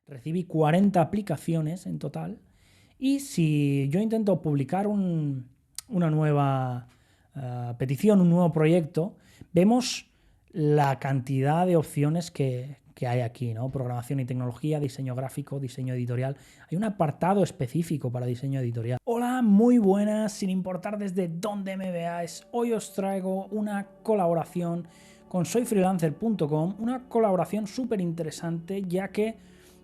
recibí 40 aplicaciones en total. Y si yo intento publicar una nueva petición, un nuevo proyecto, vemos la cantidad de opciones que hay aquí, ¿no? Programación y tecnología, diseño gráfico, diseño editorial. Hay un apartado específico para diseño editorial. Hola, muy buenas, sin importar desde dónde me veáis. Hoy os traigo una colaboración con soyfreelancer.com, una colaboración súper interesante, ya que,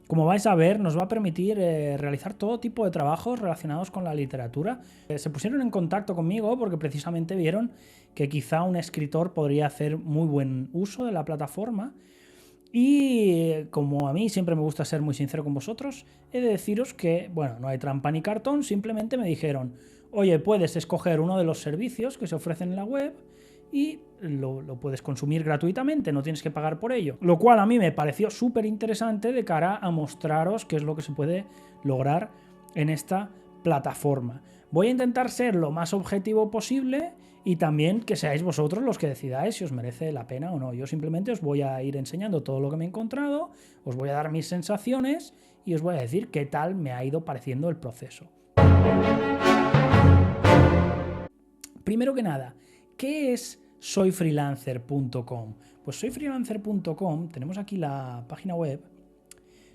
como vais a ver, nos va a permitir realizar todo tipo de trabajos relacionados con la literatura. Se pusieron en contacto conmigo porque precisamente vieron que quizá un escritor podría hacer muy buen uso de la plataforma. Y como a mí siempre me gusta ser muy sincero con vosotros, he de deciros que, bueno, no hay trampa ni cartón, simplemente me dijeron, oye, puedes escoger uno de los servicios que se ofrecen en la web y lo puedes consumir gratuitamente, no tienes que pagar por ello. Lo cual a mí me pareció súper interesante de cara a mostraros qué es lo que se puede lograr en esta plataforma. Voy a intentar ser lo más objetivo posible y también que seáis vosotros los que decidáis si os merece la pena o no. Yo simplemente os voy a ir enseñando todo lo que me he encontrado, os voy a dar mis sensaciones y os voy a decir qué tal me ha ido pareciendo el proceso. Primero que nada, ¿qué es soyfreelancer.com? Pues soyfreelancer.com, tenemos aquí la página web,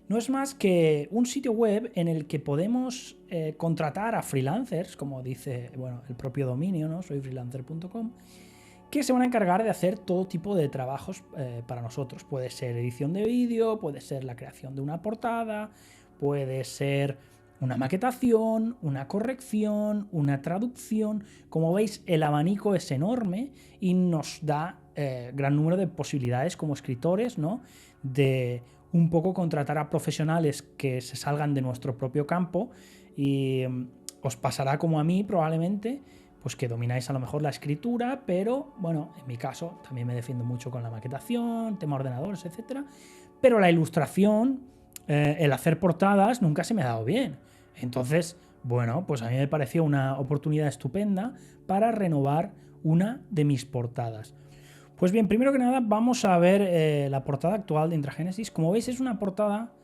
no es más que un sitio web en el que podemos contratar a freelancers, como dice el propio dominio, ¿no? soyfreelancer.com, que se van a encargar de hacer todo tipo de trabajos para nosotros. Puede ser edición de vídeo, puede ser la creación de una portada, puede ser una maquetación, una corrección, una traducción. Como veis, el abanico es enorme y nos da gran número de posibilidades como escritores, ¿no? De un poco contratar a profesionales que se salgan de nuestro propio campo y os pasará como a mí probablemente, pues que domináis a lo mejor la escritura, pero bueno, en mi caso también me defiendo mucho con la maquetación, tema ordenadores, etcétera, pero la ilustración, el hacer portadas nunca se me ha dado bien. Entonces, bueno, pues a mí me pareció una oportunidad estupenda para renovar una de mis portadas. Pues bien, primero que nada vamos a ver la portada actual de Intragénesis. Como veis, es una portada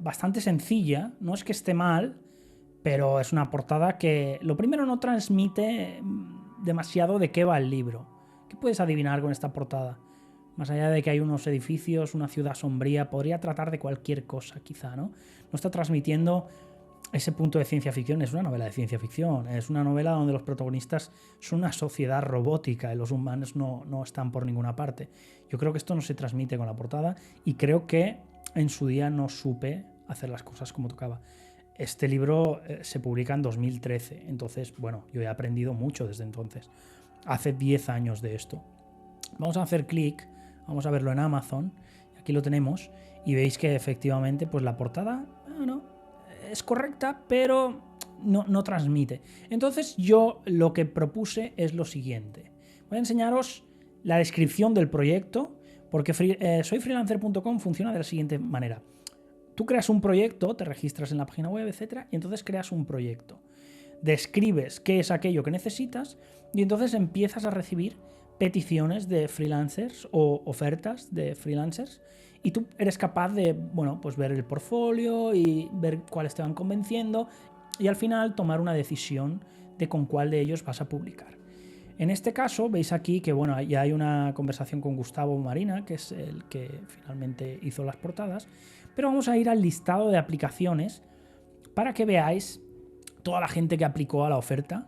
bastante sencilla, no es que esté mal, pero es una portada que lo primero no transmite demasiado de qué va el libro. ¿Qué puedes adivinar con esta portada? Más allá de que hay unos edificios, una ciudad sombría, podría tratar de cualquier cosa, quizá, ¿no? No está transmitiendo ese punto de ciencia ficción. Es una novela de ciencia ficción, es una novela donde los protagonistas son una sociedad robótica y los humanos no están por ninguna parte. Yo creo que esto no se transmite con la portada y creo que en su día no supe hacer las cosas como tocaba. Este libro se publica en 2013, entonces, bueno, yo he aprendido mucho desde entonces. Hace 10 años de esto. Vamos a hacer clic, vamos a verlo en Amazon, aquí lo tenemos, y veis que efectivamente pues la portada, bueno, es correcta, pero no transmite. Entonces yo lo que propuse es lo siguiente. Voy a enseñaros la descripción del proyecto, porque soyfreelancer.com funciona de la siguiente manera. Tú creas un proyecto, te registras en la página web, etcétera, y entonces creas un proyecto. Describes qué es aquello que necesitas y entonces empiezas a recibir peticiones de freelancers o ofertas de freelancers y tú eres capaz de, bueno, pues ver el portfolio y ver cuáles te van convenciendo y al final tomar una decisión de con cuál de ellos vas a publicar. En este caso, veis aquí que bueno, ya hay una conversación con Gustavo Marina, que es el que finalmente hizo las portadas, pero vamos a ir al listado de aplicaciones para que veáis toda la gente que aplicó a la oferta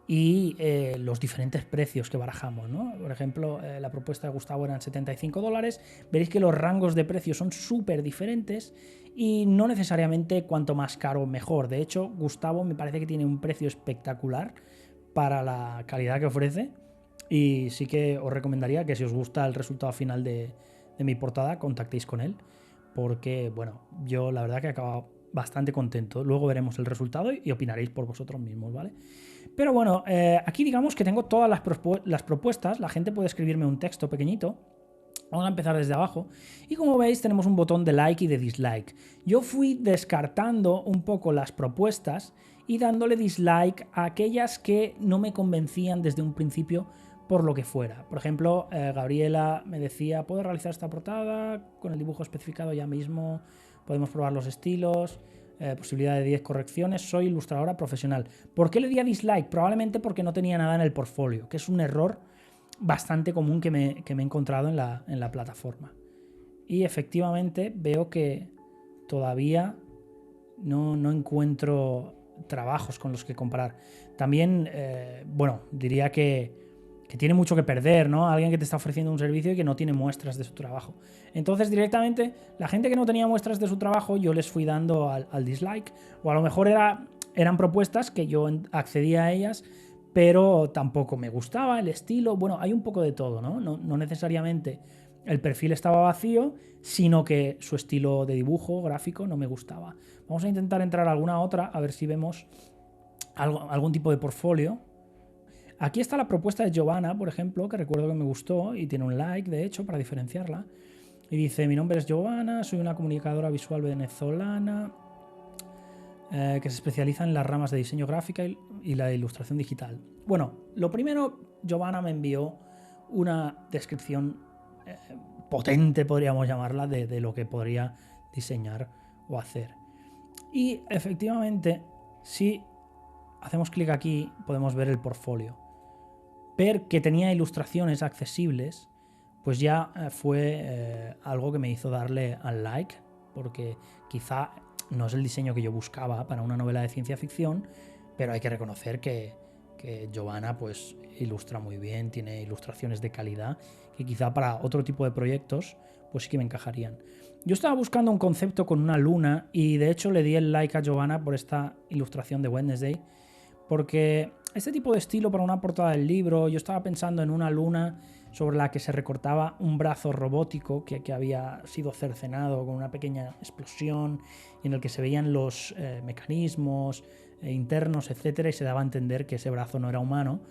y los diferentes precios que barajamos, ¿no? Por ejemplo, la propuesta de Gustavo eran $75. Veréis que los rangos de precios son súper diferentes y no necesariamente cuanto más caro mejor. De hecho, Gustavo me parece que tiene un precio espectacular para la calidad que ofrece y sí que os recomendaría que si os gusta el resultado final de mi portada, contactéis con él porque, bueno, yo la verdad que he acabado bastante contento. Luego veremos el resultado y opinaréis por vosotros mismos, ¿vale? Pero bueno, aquí digamos que tengo todas las propuestas. La gente puede escribirme un texto pequeñito. Vamos a empezar desde abajo. Y como veis, tenemos un botón de like y de dislike. Yo fui descartando un poco las propuestas y dándole dislike a aquellas que no me convencían desde un principio por lo que fuera. Por ejemplo, Gabriela me decía, ¿puedo realizar esta portada con el dibujo especificado ya mismo? podemos probar los estilos, posibilidad de 10 correcciones, soy ilustradora profesional. ¿Por qué le di a dislike? Probablemente porque no tenía nada en el portfolio, que es un error bastante común que me he encontrado en la plataforma. Y efectivamente veo que todavía no encuentro trabajos con los que comparar. También, diría que tiene mucho que perder, ¿no? Alguien que te está ofreciendo un servicio y que no tiene muestras de su trabajo. Entonces, directamente, la gente que no tenía muestras de su trabajo, yo les fui dando al dislike. O a lo mejor eran propuestas que yo accedía a ellas, pero tampoco me gustaba el estilo. Bueno, hay un poco de todo, ¿no? No necesariamente el perfil estaba vacío, sino que su estilo de dibujo gráfico no me gustaba. Vamos a intentar entrar a alguna otra, a ver si vemos algún tipo de portfolio. Aquí está la propuesta de Giovanna, por ejemplo, que recuerdo que me gustó y tiene un like, de hecho, para diferenciarla. Y dice, mi nombre es Giovanna, soy una comunicadora visual venezolana que se especializa en las ramas de diseño gráfico y la ilustración digital. Bueno, lo primero, Giovanna me envió una descripción potente, podríamos llamarla, de lo que podría diseñar o hacer. Y efectivamente, si hacemos clic aquí, podemos ver el portfolio. Ver que tenía ilustraciones accesibles, pues ya fue algo que me hizo darle al like, porque quizá no es el diseño que yo buscaba para una novela de ciencia ficción, pero hay que reconocer que Giovanna pues ilustra muy bien, tiene ilustraciones de calidad que quizá para otro tipo de proyectos pues sí que me encajarían. Yo estaba buscando un concepto con una luna y de hecho le di el like a Giovanna por esta ilustración de Wednesday, porque este tipo de estilo para una portada del libro, yo estaba pensando en una luna sobre la que se recortaba un brazo robótico que había sido cercenado con una pequeña explosión y en el que se veían los mecanismos internos, etcétera, y se daba a entender que ese brazo no era humano.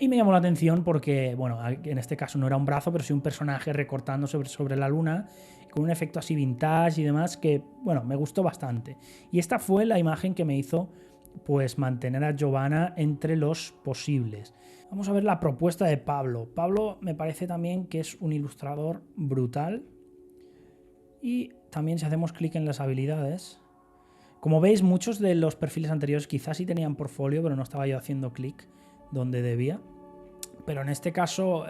Y me llamó la atención porque, bueno, en este caso no era un brazo, pero sí un personaje recortando sobre la luna, con un efecto así vintage y demás que, bueno, me gustó bastante. Y esta fue la imagen que me hizo pues mantener a Giovanna entre los posibles. Vamos a ver la propuesta de Pablo. Pablo me parece también que es un ilustrador brutal. Y también si hacemos clic en las habilidades, como veis, muchos de los perfiles anteriores quizás sí tenían portfolio, pero no estaba yo haciendo clic donde debía. Pero en este caso,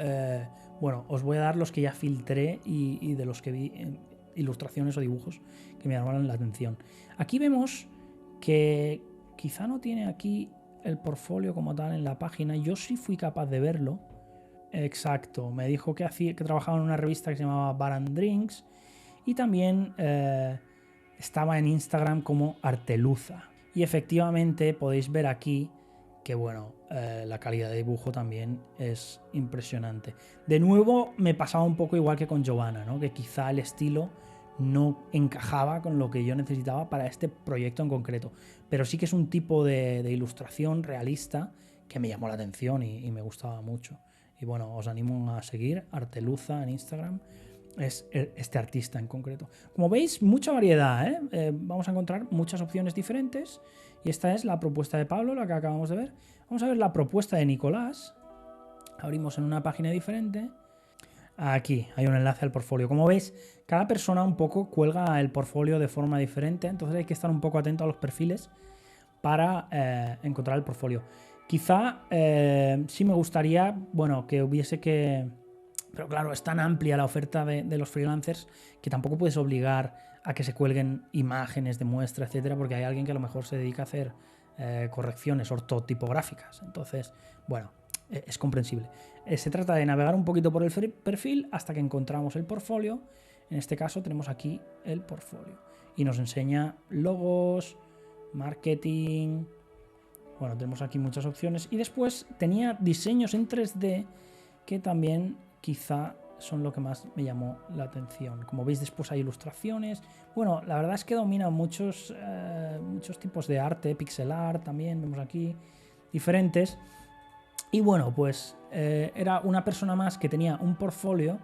os voy a dar los que ya filtré y de los que vi ilustraciones o dibujos que me llamaron la atención. Aquí vemos que quizá no tiene aquí el portfolio como tal en la página. Yo sí fui capaz de verlo. Exacto. Me dijo que trabajaba en una revista que se llamaba Bar and Drinks. Y también estaba en Instagram como Arteluza. Y efectivamente podéis ver aquí que la calidad de dibujo también es impresionante. De nuevo me pasaba un poco igual que con Giovanna, ¿no? Que quizá el estilo no encajaba con lo que yo necesitaba para este proyecto en concreto, pero sí que es un tipo de ilustración realista que me llamó la atención y me gustaba mucho. Y bueno, os animo a seguir Arteluza en Instagram, es este artista en concreto. Como veis, mucha variedad, vamos a encontrar muchas opciones diferentes y esta es la propuesta de Pablo, la que acabamos de ver. Vamos a ver la propuesta de Nicolás. Abrimos en una página diferente. Aquí hay un enlace al portfolio. Como veis, cada persona un poco cuelga el portfolio de forma diferente, entonces hay que estar un poco atento a los perfiles para encontrar el portfolio. Quizá sí me gustaría, que hubiese que... Pero claro, es tan amplia la oferta de los freelancers que tampoco puedes obligar a que se cuelguen imágenes de muestra, etcétera, porque hay alguien que a lo mejor se dedica a hacer correcciones ortotipográficas. Entonces, es comprensible. Se trata de navegar un poquito por el perfil hasta que encontramos el portfolio. En este caso tenemos aquí el portfolio y nos enseña logos, marketing. Tenemos aquí muchas opciones y después tenía diseños en 3D que también quizá son lo que más me llamó la atención. Como veis, después hay ilustraciones. La verdad es que domina muchos tipos de arte, pixel art también, vemos aquí diferentes. Y era una persona más que tenía un portfolio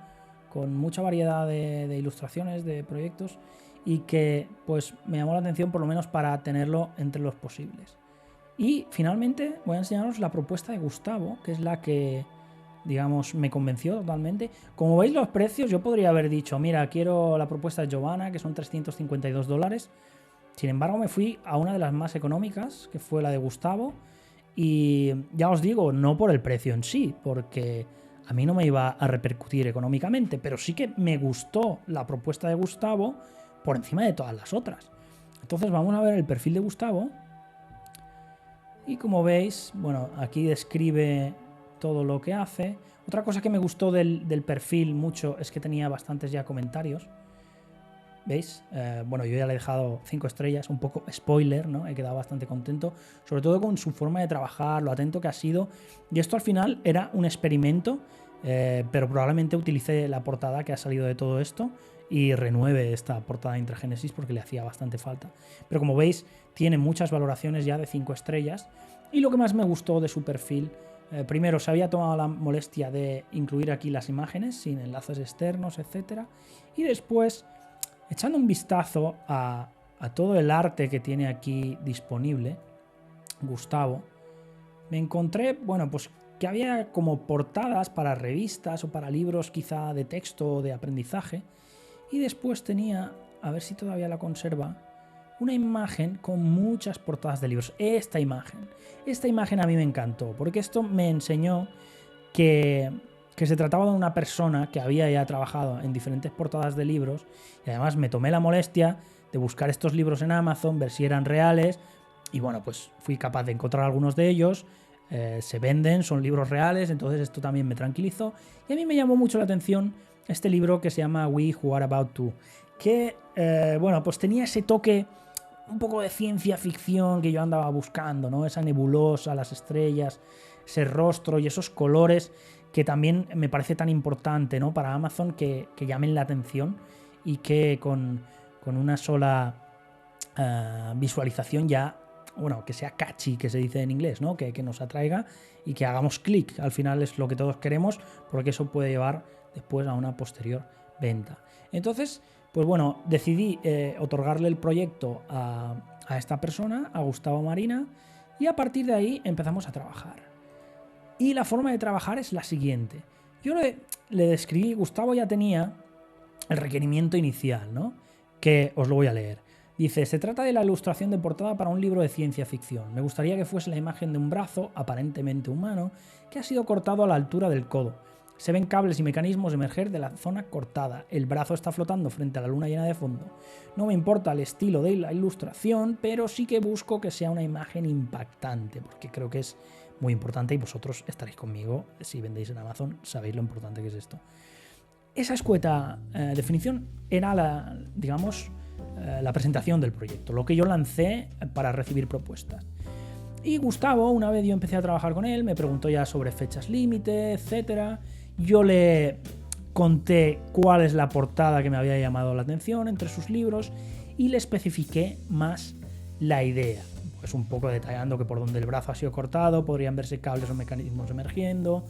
con mucha variedad de ilustraciones, de proyectos, y que pues me llamó la atención por lo menos para tenerlo entre los posibles. Y finalmente voy a enseñaros la propuesta de Gustavo, que es la que digamos, me convenció totalmente. Como veis los precios, yo podría haber dicho, mira, quiero la propuesta de Giovanna, que son $352. Sin embargo, me fui a una de las más económicas, que fue la de Gustavo. Y ya os digo, no por el precio en sí, porque a mí no me iba a repercutir económicamente, pero sí que me gustó la propuesta de Gustavo por encima de todas las otras. Entonces vamos a ver el perfil de Gustavo. Y como veis, bueno, aquí describe todo lo que hace. Otra cosa que me gustó del perfil mucho es que tenía bastantes ya comentarios. ¿Veis? Bueno, yo ya le he dejado 5 estrellas, un poco spoiler, ¿no? He quedado bastante contento, sobre todo con su forma de trabajar, lo atento que ha sido. Y esto al final era un experimento, pero probablemente utilice la portada que ha salido de todo esto y renueve esta portada de Intragénesis porque le hacía bastante falta. Pero como veis, tiene muchas valoraciones ya de 5 estrellas. Y lo que más me gustó de su perfil, primero, se había tomado la molestia de incluir aquí las imágenes sin enlaces externos, etcétera. Y después, echando un vistazo a todo el arte que tiene aquí disponible, Gustavo, me encontré, bueno, pues que había como portadas para revistas o para libros quizá de texto o de aprendizaje, y después tenía, a ver si todavía la conserva, una imagen con muchas portadas de libros. Esta imagen a mí me encantó, porque esto me enseñó que se trataba de una persona que había ya trabajado en diferentes portadas de libros, y además me tomé la molestia de buscar estos libros en Amazon, ver si eran reales, y bueno, pues fui capaz de encontrar algunos de ellos. Se venden, son libros reales, entonces esto también me tranquilizó, y a mí me llamó mucho la atención este libro que se llama We Who Are About To, que bueno, pues tenía ese toque un poco de ciencia ficción que yo andaba buscando, ¿no? Esa nebulosa, las estrellas, ese rostro y esos colores que también me parece tan importante, ¿no? Para Amazon que llamen la atención y que con una sola visualización ya, bueno, que sea catchy, que se dice en inglés, ¿no? Que nos atraiga y que hagamos clic. Al final es lo que todos queremos, porque eso puede llevar después a una posterior venta. Entonces, pues bueno, decidí otorgarle el proyecto a esta persona, a Gustavo Marina, y a partir de ahí empezamos a trabajar. Y la forma de trabajar es la siguiente. Yo le describí, Gustavo ya tenía el requerimiento inicial, ¿no? Que os lo voy a leer. Dice, se trata de la ilustración de portada para un libro de ciencia ficción. Me gustaría que fuese la imagen de un brazo, aparentemente humano, que ha sido cortado a la altura del codo. Se ven cables y mecanismos emerger de la zona cortada. El brazo está flotando frente a la luna llena de fondo. No me importa el estilo de la ilustración, pero sí que busco que sea una imagen impactante, porque creo que es muy importante y vosotros estaréis conmigo. Si vendéis en Amazon, sabéis lo importante que es esto. Esa escueta definición era la presentación del proyecto, lo que yo lancé para recibir propuestas. Y Gustavo, una vez yo empecé a trabajar con él, me preguntó ya sobre fechas límite, etcétera. Yo le conté cuál es la portada que me había llamado la atención entre sus libros y le especifiqué más la idea. Pues un poco detallando que por donde el brazo ha sido cortado podrían verse cables o mecanismos emergiendo.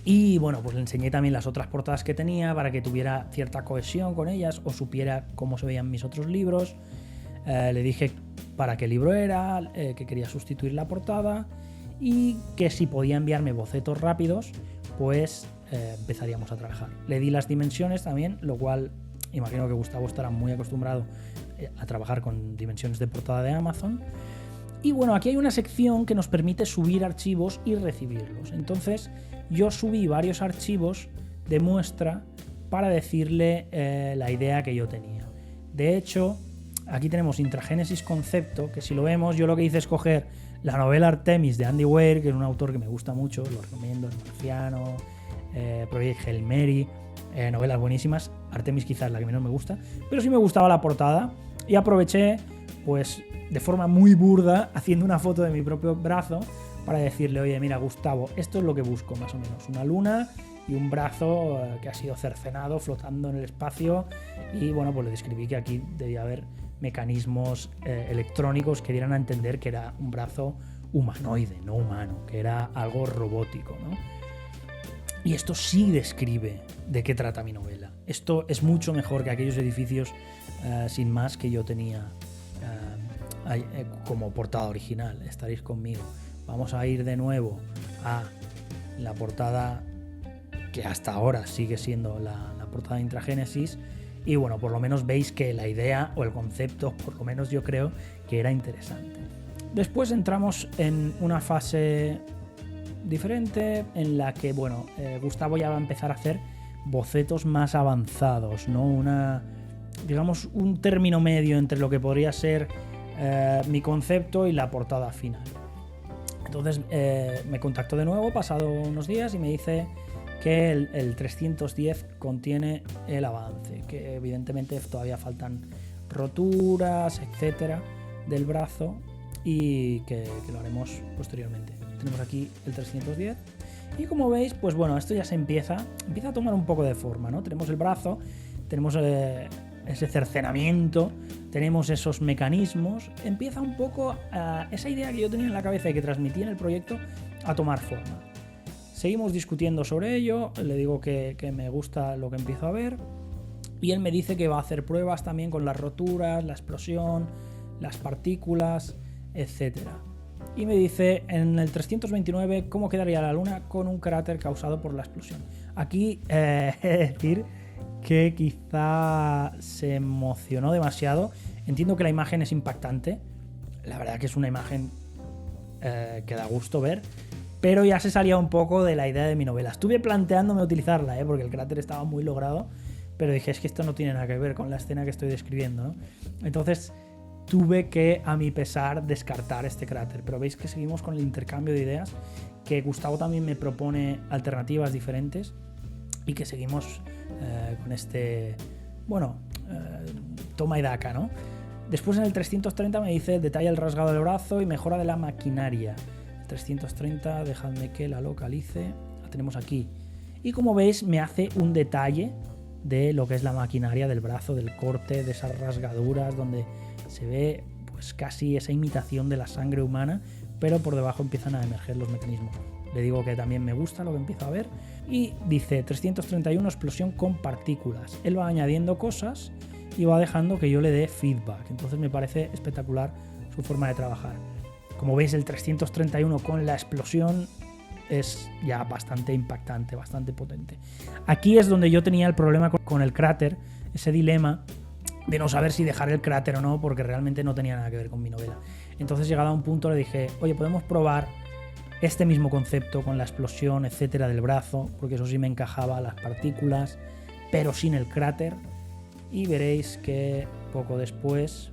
Y bueno, pues le enseñé también las otras portadas que tenía para que tuviera cierta cohesión con ellas o supiera cómo se veían mis otros libros. Le dije para qué libro era, que quería sustituir la portada y que si podía enviarme bocetos rápidos, pues empezaríamos a trabajar. Le di las dimensiones también, lo cual imagino que Gustavo estará muy acostumbrado a trabajar con dimensiones de portada de Amazon. Y bueno, aquí hay una sección que nos permite subir archivos y recibirlos. Entonces yo subí varios archivos de muestra para decirle la idea que yo tenía. De hecho, aquí tenemos Intragénesis Concepto, que si lo vemos, yo lo que hice es coger la novela Artemis de Andy Weir, que es un autor que me gusta mucho, lo recomiendo, El Marciano, Project Hail Mary, novelas buenísimas. Artemis quizás es la que menos me gusta, pero sí me gustaba la portada y aproveché, pues de forma muy burda, haciendo una foto de mi propio brazo para decirle, oye, mira, Gustavo, esto es lo que busco más o menos, una luna y un brazo que ha sido cercenado, flotando en el espacio, y bueno, pues le describí que aquí debía haber mecanismos electrónicos que dieran a entender que era un brazo humanoide, no humano, que era algo robótico, ¿no? Y esto sí describe de qué trata mi novela. Esto es mucho mejor que aquellos edificios sin más que yo tenía como portada original. Estaréis conmigo. Vamos a ir de nuevo a la portada que hasta ahora sigue siendo la portada de Intragénesis. Y bueno, por lo menos veis que la idea o el concepto, por lo menos yo creo que era interesante. Después entramos en una fase diferente en la que, bueno, Gustavo ya va a empezar a hacer bocetos más avanzados, ¿no? Digamos, un término medio entre lo que podría ser mi concepto y la portada final. Entonces me contactó de nuevo pasado unos días y me dice que el 310 contiene el avance, que evidentemente todavía faltan roturas, etcétera, del brazo y que lo haremos posteriormente. Tenemos aquí el 310 y como veis, pues bueno, esto ya empieza a tomar un poco de forma, ¿no? Tenemos el brazo, tenemos ese cercenamiento, tenemos esos mecanismos, empieza un poco esa idea que yo tenía en la cabeza y que transmití en el proyecto a tomar forma. Seguimos discutiendo sobre ello, le digo que me gusta lo que empiezo a ver y él me dice que va a hacer pruebas también con las roturas, la explosión, las partículas, etcétera. Y me dice en el 329 cómo quedaría la luna con un cráter causado por la explosión. Aquí he de decir que quizá se emocionó demasiado. Entiendo que la imagen es impactante, la verdad que es una imagen que da gusto ver, pero ya se salía un poco de la idea de mi novela. Estuve planteándome utilizarla, porque el cráter estaba muy logrado, pero dije, es que esto no tiene nada que ver con la escena que estoy describiendo, ¿no? Entonces tuve que, a mi pesar, descartar este cráter. Pero veis que seguimos con el intercambio de ideas, que Gustavo también me propone alternativas diferentes y que seguimos con este, bueno, toma y daca, ¿no? Después en el 330 me dice detalla el rasgado del brazo y mejora de la maquinaria. 330, dejadme que la localice, la tenemos aquí. Y como veis me hace un detalle de lo que es la maquinaria del brazo, del corte, de esas rasgaduras donde se ve pues casi esa imitación de la sangre humana, pero por debajo empiezan a emerger los mecanismos. Le digo que también me gusta lo que empiezo a ver y dice 331 explosión con partículas. Él va añadiendo cosas y va dejando que yo le dé feedback. Entonces me parece espectacular su forma de trabajar. Como veis, el 331 con la explosión es ya bastante impactante, bastante potente. Aquí es donde yo tenía el problema con el cráter, ese dilema de no saber si dejar el cráter o no, porque realmente no tenía nada que ver con mi novela. Entonces, llegado a un punto, le dije, oye, podemos probar este mismo concepto con la explosión, etcétera, del brazo, porque eso sí me encajaba, las partículas, pero sin el cráter. Y veréis que poco después,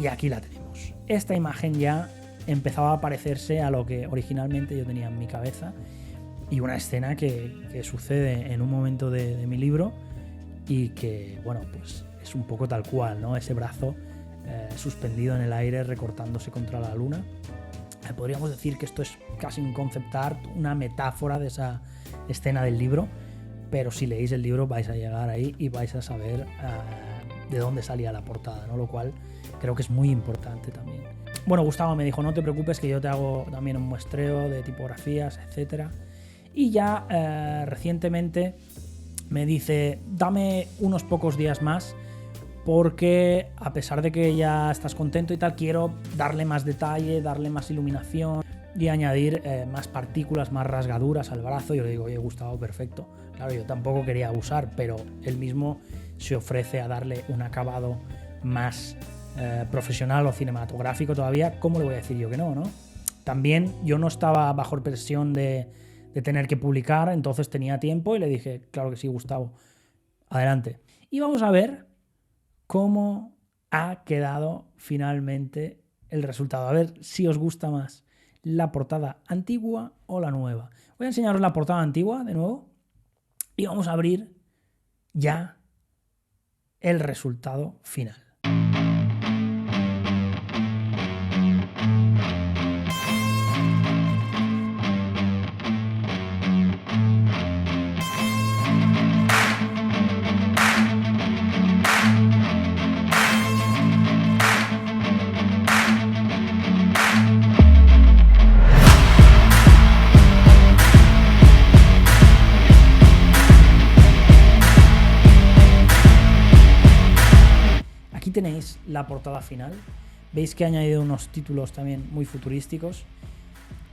y aquí la tenemos. Esta imagen ya empezaba a parecerse a lo que originalmente yo tenía en mi cabeza y una escena que sucede en un momento de mi libro y que, bueno, pues es un poco tal cual, ¿no? Ese brazo suspendido en el aire recortándose contra la luna. Podríamos decir que esto es casi un concept art, una metáfora de esa escena del libro, pero si leéis el libro vais a llegar ahí y vais a saber de dónde salía la portada, ¿no? Lo cual creo que es muy importante también. Bueno, Gustavo me dijo, no te preocupes que yo te hago también un muestreo de tipografías, etcétera. Y ya recientemente me dice, dame unos pocos días más porque a pesar de que ya estás contento y tal, quiero darle más detalle, darle más iluminación y añadir más partículas, más rasgaduras al brazo. Yo le digo, oye, Gustavo, perfecto. Claro, yo tampoco quería abusar, pero él mismo se ofrece a darle un acabado más profesional o cinematográfico todavía. ¿Cómo le voy a decir yo que no, no? También yo no estaba bajo presión de tener que publicar, entonces tenía tiempo y le dije, claro que sí, Gustavo, adelante. Y vamos a ver cómo ha quedado finalmente el resultado. A ver si os gusta más la portada antigua o la nueva. Voy a enseñaros la portada antigua de nuevo y vamos a abrir ya el resultado final. Aquí tenéis la portada final. Veis que he añadido unos títulos también muy futurísticos.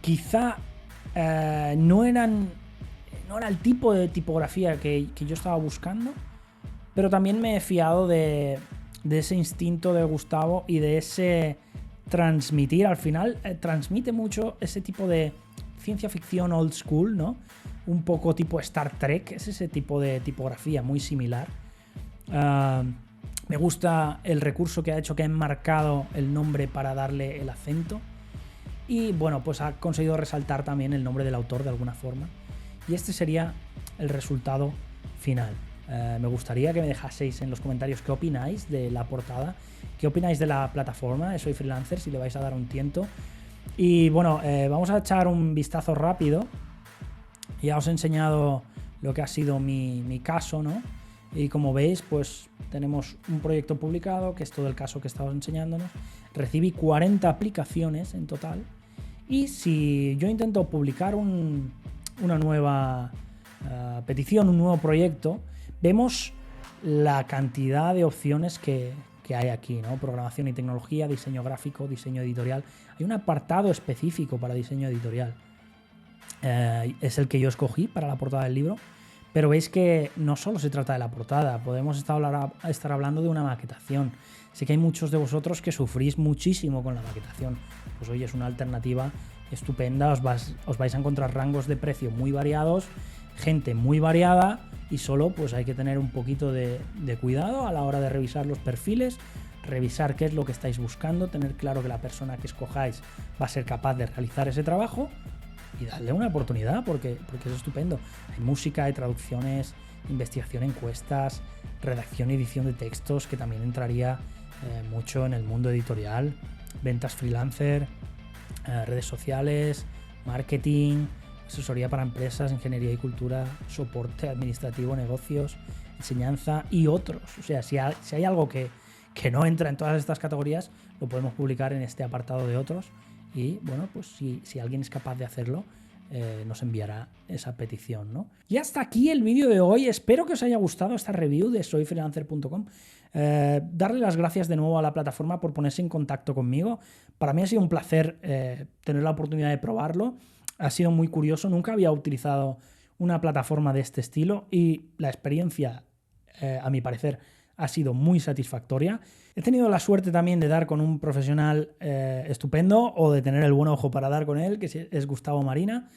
Quizá no era el tipo de tipografía que yo estaba buscando, pero también me he fiado de ese instinto de Gustavo y de ese transmitir. Al final transmite mucho ese tipo de ciencia ficción old school, ¿no? Un poco tipo Star Trek, es ese tipo de tipografía muy similar. Me gusta el recurso que ha hecho, que ha enmarcado el nombre para darle el acento. Y bueno, pues ha conseguido resaltar también el nombre del autor de alguna forma. Y este sería el resultado final. Me gustaría que me dejaseis en los comentarios qué opináis de la portada, qué opináis de la plataforma de Soy Freelancer, si le vais a dar un tiento. Y bueno, vamos a echar un vistazo rápido. Ya os he enseñado lo que ha sido mi caso, ¿no? Y como veis, pues tenemos un proyecto publicado, que es todo el caso que estamos enseñándonos. Recibí 40 aplicaciones en total. Y si yo intento publicar una nueva petición, un nuevo proyecto, vemos la cantidad de opciones que hay aquí, ¿no? Programación y tecnología, diseño gráfico, diseño editorial. Hay un apartado específico para diseño editorial. Es el que yo escogí para la portada del libro. Pero veis que no solo se trata de la portada, podemos estar hablando de una maquetación. Sé que hay muchos de vosotros que sufrís muchísimo con la maquetación. Pues oye, es una alternativa estupenda, os vais a encontrar rangos de precio muy variados, gente muy variada, y solo pues hay que tener un poquito de cuidado a la hora de revisar los perfiles, revisar qué es lo que estáis buscando, tener claro que la persona que escojáis va a ser capaz de realizar ese trabajo. Y darle una oportunidad porque es estupendo. Hay música, hay traducciones, investigación, encuestas, redacción y edición de textos, que también entraría mucho en el mundo editorial, ventas freelancer, redes sociales, marketing, asesoría para empresas, ingeniería y cultura, soporte administrativo, negocios, enseñanza y otros. O sea, si hay algo que no entra en todas estas categorías, lo podemos publicar en este apartado de otros. Y bueno, pues si alguien es capaz de hacerlo, nos enviará esa petición, ¿no? Y hasta aquí el vídeo de hoy. Espero que os haya gustado esta review de soyfreelancer.com. Darle las gracias de nuevo a la plataforma por ponerse en contacto conmigo. Para mí ha sido un placer tener la oportunidad de probarlo. Ha sido muy curioso. Nunca había utilizado una plataforma de este estilo y la experiencia, a mi parecer, ha sido muy satisfactoria. He tenido la suerte también de dar con un profesional estupendo, o de tener el buen ojo para dar con él, que es Gustavo Marina,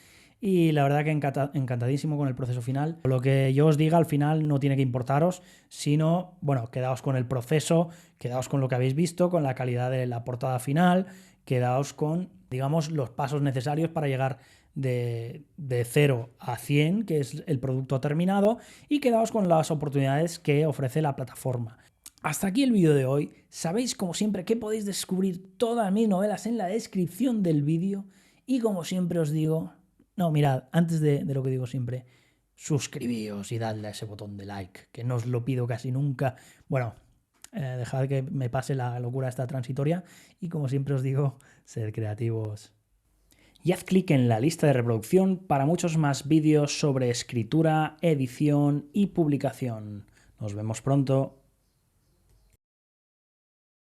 y la verdad que encantadísimo con el proceso final. Lo que yo os diga al final no tiene que importaros, sino, bueno, quedaos con el proceso, quedaos con lo que habéis visto, con la calidad de la portada final, quedaos con, digamos, los pasos necesarios para llegar de 0 a 100, que es el producto terminado, y quedaos con las oportunidades que ofrece la plataforma. Hasta aquí el vídeo de hoy. Sabéis, como siempre, que podéis descubrir todas mis novelas en la descripción del vídeo, y como siempre os digo, no, mirad, antes de lo que digo siempre, suscribíos y dadle a ese botón de like, que no os lo pido casi nunca. Bueno, dejad que me pase la locura esta transitoria, y como siempre os digo, sed creativos. Y haz clic en la lista de reproducción para muchos más vídeos sobre escritura, edición y publicación. Nos vemos pronto.